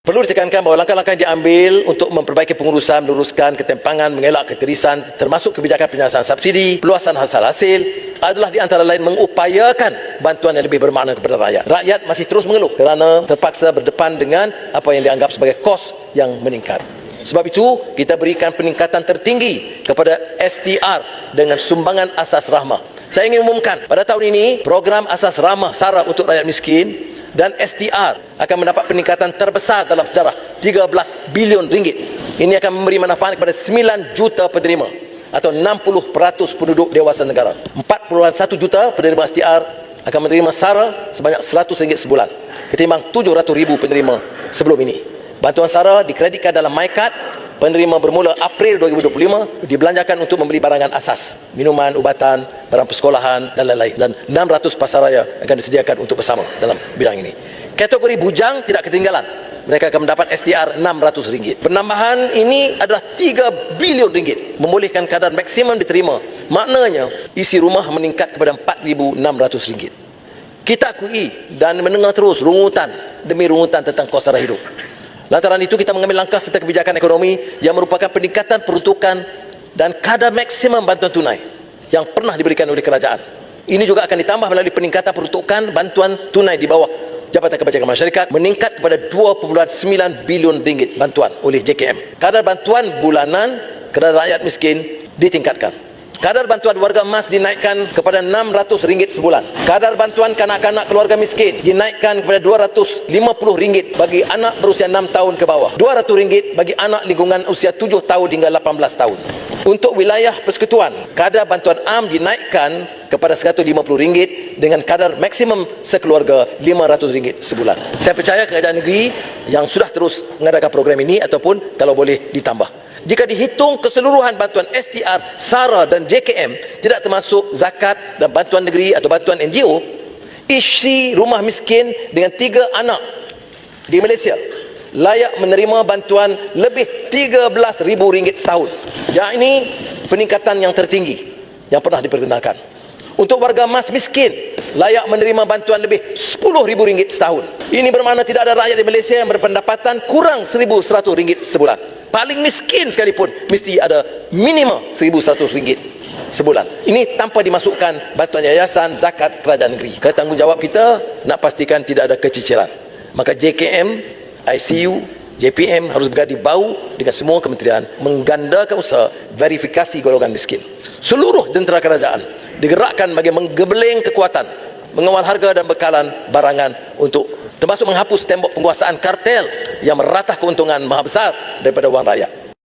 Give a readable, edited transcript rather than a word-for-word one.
Perlu ditekankan bahawa langkah-langkah yang diambil untuk memperbaiki pengurusan, meluruskan ketimpangan, mengelak ketirisan, termasuk kebijakan penyelesaian subsidi, peluasan hasil adalah di antara lain mengupayakan bantuan yang lebih bermakna kepada rakyat. Rakyat masih terus mengeluh kerana terpaksa berdepan dengan apa yang dianggap sebagai kos yang meningkat. Sebab itu, kita berikan peningkatan tertinggi kepada STR dengan sumbangan asas rahmah. Saya ingin umumkan, pada tahun ini, program asas rahmah SARA untuk rakyat miskin dan STR akan mendapat peningkatan terbesar dalam sejarah, 13 bilion ringgit. Ini akan memberi manfaat kepada 9 juta penerima atau 60% penduduk dewasa negara. 4.1 juta penerima STR akan menerima SARA sebanyak RM100 sebulan ketimbang 700,000 penerima sebelum ini. Bantuan SARA dikreditkan dalam MyKad. Penerima bermula April 2025 dibelanjakan untuk membeli barangan asas, minuman, ubatan, barang persekolahan dan lain-lain. Dan 600 pasaraya akan disediakan untuk bersama dalam bidang ini. Kategori bujang tidak ketinggalan. Mereka akan mendapat STR RM600. Penambahan ini adalah 3 bilion ringgit, membolehkan kadar maksimum diterima. Maknanya, isi rumah meningkat kepada RM4,600. Kita akui dan mendengar terus rungutan demi rungutan tentang kos sara hidup. Lantaran itu, kita mengambil langkah serta kebijakan ekonomi yang merupakan peningkatan peruntukan dan kadar maksimum bantuan tunai yang pernah diberikan oleh kerajaan. Ini juga akan ditambah melalui peningkatan peruntukan bantuan tunai di bawah Jabatan Kebajikan Masyarakat meningkat kepada 2.9 bilion ringgit bantuan oleh JKM. Kadar bantuan bulanan kepada rakyat miskin ditingkatkan. Kadar bantuan warga emas dinaikkan kepada RM600 sebulan. Kadar bantuan kanak-kanak keluarga miskin dinaikkan kepada RM250 bagi anak berusia 6 tahun ke bawah. RM200 bagi anak lingkungan usia 7 tahun hingga 18 tahun. Untuk wilayah persekutuan, kadar bantuan am dinaikkan kepada RM150 dengan kadar maksimum sekeluarga RM500 sebulan. Saya percaya kerajaan negeri yang sudah terus mengadakan program ini ataupun kalau boleh ditambah. Jika dihitung keseluruhan bantuan STR, SARA dan JKM tidak termasuk zakat dan bantuan negeri atau bantuan NGO, isi rumah miskin dengan 3 anak di Malaysia layak menerima bantuan lebih RM13,000 setahun. Yang ini peningkatan yang tertinggi yang pernah diperkenalkan. Untuk warga emas miskin layak menerima bantuan lebih RM10,000 setahun. Ini bermakna tidak ada rakyat di Malaysia yang berpendapatan kurang RM1,100 sebulan. Paling miskin sekalipun mesti ada minimum RM1,100 sebulan. Ini tanpa dimasukkan bantuan yayasan, zakat, kerajaan negeri. Tanggungjawab kita nak pastikan tidak ada keciciran. Maka JKM, ICU, JPM harus bergadi bau dengan semua kementerian menggandakan usaha verifikasi golongan miskin. Seluruh jentera kerajaan digerakkan bagi menggebeling kekuatan, mengawal harga dan bekalan barangan untuk termasuk menghapus tembok penguasaan kartel yang meratah keuntungan maha besar daripada wang rakyat.